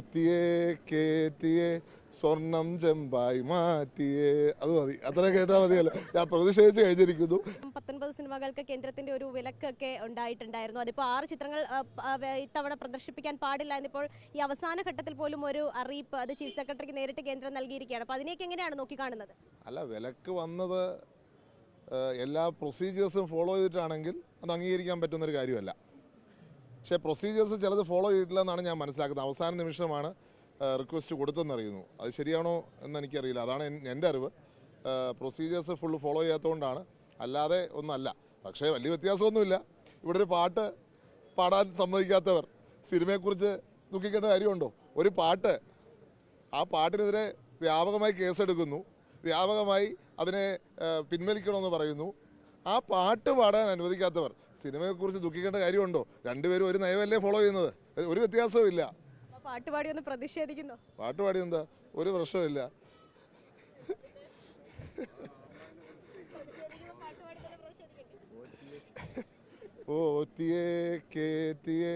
ഒത്തിയെ കേത്തിയെ സ്വർണം ചെമ്പായി മാറ്റിയേ. അത് മതി, അത്ര കേട്ടാൽ മതിയല്ലോ. ഞാൻ പ്രതിഷേധിച്ച് കഴിഞ്ഞിരിക്കുന്നു. 19 സിനിമകൾക്ക് കേന്ദ്രത്തിന്റെ ഒരു വിലക്കൊക്കെ ഉണ്ടായിട്ടുണ്ടായിരുന്നു. അതിപ്പോൾ 6 ചിത്രങ്ങൾ ഇത്തവണ പ്രദർശിപ്പിക്കാൻ പാടില്ല എന്നിപ്പോൾ ഈ അവസാന ഘട്ടത്തിൽ പോലും ഒരു അറിയിപ്പ് അത് ചീഫ് സെക്രട്ടറിക്ക് നേരിട്ട് കേന്ദ്രം നൽകിയിരിക്കുകയാണ്. അപ്പോൾ അതിനെയൊക്കെ എങ്ങനെയാണ് നോക്കിക്കാണുന്നത്? അല്ല, വിലക്ക് വന്നത് എല്ലാ പ്രൊസീജിയേഴ്സും ഫോളോ ചെയ്തിട്ടാണെങ്കിൽ അത് അംഗീകരിക്കാൻ പറ്റുന്നൊരു കാര്യമല്ല. പക്ഷേ പ്രൊസീജിയേഴ്സ് ചിലത് ഫോളോ ചെയ്തിട്ടില്ല എന്നാണ് ഞാൻ മനസ്സിലാക്കുന്നത്. അവസാന നിമിഷമാണ് റിക്വസ്റ്റ് കൊടുത്തെന്നറിയുന്നു. അത് ശരിയാണോ എന്ന് എനിക്കറിയില്ല. അതാണ് എൻ്റെ അറിവ്. പ്രൊസീജിയേഴ്സ് ഫുള്ള് ഫോളോ ചെയ്യാത്തതുകൊണ്ടാണ്, അല്ലാതെ ഒന്നല്ല. പക്ഷേ വലിയ വ്യത്യാസമൊന്നുമില്ല. ഇവിടെ ഒരു പാട്ട് പാടാൻ സമ്മതിക്കാത്തവർ സിനിമയെക്കുറിച്ച് ദുഃഖിക്കേണ്ട കാര്യമുണ്ടോ? ഒരു പാട്ട്, ആ പാട്ടിനെതിരെ വ്യാപകമായി കേസെടുക്കുന്നു, വ്യാപകമായി അതിനെ പിൻവലിക്കണമെന്ന് പറയുന്നു. ആ പാട്ട് പാടാൻ അനുവദിക്കാത്തവർ സിനിമയെക്കുറിച്ച് ദുഃഖിക്കേണ്ട കാര്യമുണ്ടോ? രണ്ടുപേരും ഒരു നയമല്ലേ ഫോളോ ചെയ്യുന്നത്. ഒരു വ്യത്യാസവും ഇല്ല. പാട്ടുപാടി ഒന്ന് പ്രതിഷേധിക്കുന്നു. പാട്ടുപാടി എന്താ, ഒരു പ്രശ്നമില്ല. ഓത്തിയെ കേത്തിയെ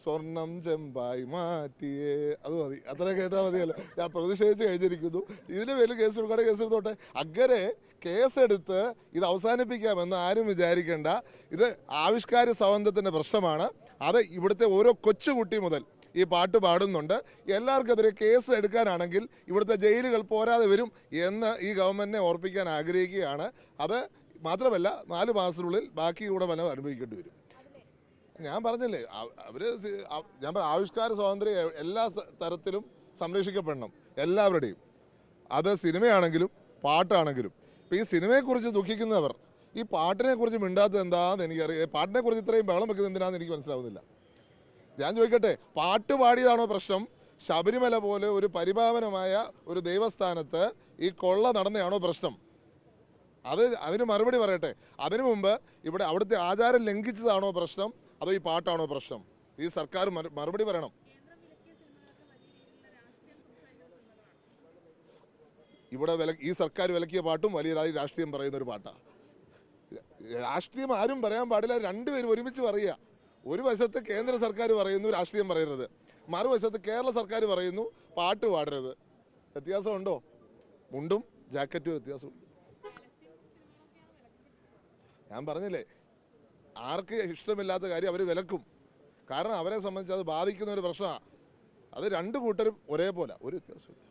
സ്വർണം ചെമ്പായി മാറ്റിയേ. അത് മതി, അത്ര കേട്ടാൽ മതിയല്ലോ. ഞാൻ പ്രതിഷേധിച്ച് കഴിഞ്ഞിരിക്കുന്നു. ഇതിന് പേരിൽ കേസ് എടുക്കാതെ കേസെടുത്തോട്ടെ. അങ്ങനെ കേസെടുത്ത് ഇത് അവസാനിപ്പിക്കാമെന്ന് ആരും വിചാരിക്കേണ്ട. ഇത് ആവിഷ്കാര സ്വാതന്ത്ര്യത്തിൻ്റെ പ്രശ്നമാണ്. അത് ഇവിടുത്തെ ഓരോ കൊച്ചുകുട്ടി മുതൽ ഈ പാട്ട് പാടുന്നുണ്ട്. എല്ലാവർക്കെതിരെ കേസ് എടുക്കാനാണെങ്കിൽ ഇവിടുത്തെ ജയിലുകൾ പോരാതെ വരും എന്ന് ഈ ഗവൺമെൻറ്റിനെ ഓർപ്പിക്കാൻ ആഗ്രഹിക്കുകയാണ്. അത് മാത്രമല്ല, 4 മാസത്തിനുള്ളിൽ ബാക്കി കൂടെ ഫലം അനുഭവിക്കേണ്ടി വരും. ഞാൻ പറഞ്ഞില്ലേ, ഞാൻ ആവിഷ്കാര സ്വാതന്ത്ര്യം എല്ലാ തരത്തിലും സംരക്ഷിക്കപ്പെടണം, എല്ലാവരുടെയും. അത് സിനിമയാണെങ്കിലും പാട്ടാണെങ്കിലും. ഇപ്പോൾ ഈ സിനിമയെക്കുറിച്ച് ദുഃഖിക്കുന്നവർ ഈ പാട്ടിനെക്കുറിച്ച് മിണ്ടാത്തത് എന്താണെന്ന് എനിക്കറിയാം. പാട്ടിനെക്കുറിച്ച് ഇത്രയും ബഹളം വെക്കുന്നത് എന്തിനാണെന്ന് എനിക്ക് മനസ്സിലാവുന്നില്ല. ഞാൻ ചോദിക്കട്ടെ, പാട്ട് പാടിയതാണോ പ്രശ്നം? ശബരിമല പോലെ ഒരു പരിപാവനമായ ഒരു ദൈവസ്ഥാനത്ത് ഈ കൊള്ള നടന്നതാണോ പ്രശ്നം? അതിന് മറുപടി പറയട്ടെ. അതിനു മുമ്പ് ഇവിടെ അവിടുത്തെ ആചാരം ലംഘിച്ചതാണോ പ്രശ്നം, അതോ ഈ പാട്ടാണോ പ്രശ്നം? ഈ സർക്കാർ മറുപടി പറയണം. ഇവിടെ ഈ സർക്കാർ വിലക്കിയ പാട്ടും വലിയ രാഷ്ട്രീയം പറയുന്ന ഒരു പാട്ടാണ്. രാഷ്ട്രീയം ആരും പറയാൻ പാടില്ല, രണ്ടുപേരും ഒരുമിച്ച് പറയുക. ഒരു വശത്ത് കേന്ദ്ര സർക്കാർ പറയുന്നു രാഷ്ട്രീയം പറയരുത്, മറുവശത്ത് കേരള സർക്കാർ പറയുന്നു പാട്ട് പാടരുത്. വ്യത്യാസമുണ്ടോ? മുണ്ടും ജാക്കറ്റും വ്യത്യാസമുണ്ട്. ഞാൻ പറഞ്ഞില്ലേ, ആർക്ക് ഇഷ്ടമില്ലാത്ത കാര്യം അവർ വിലക്കും. കാരണം അവരെ സംബന്ധിച്ച് അത് ബാധിക്കുന്ന ഒരു പ്രശ്നമാണ്. അത് 2 കൂട്ടരും ഒരേപോലെ, ഒരു വ്യത്യാസമില്ല.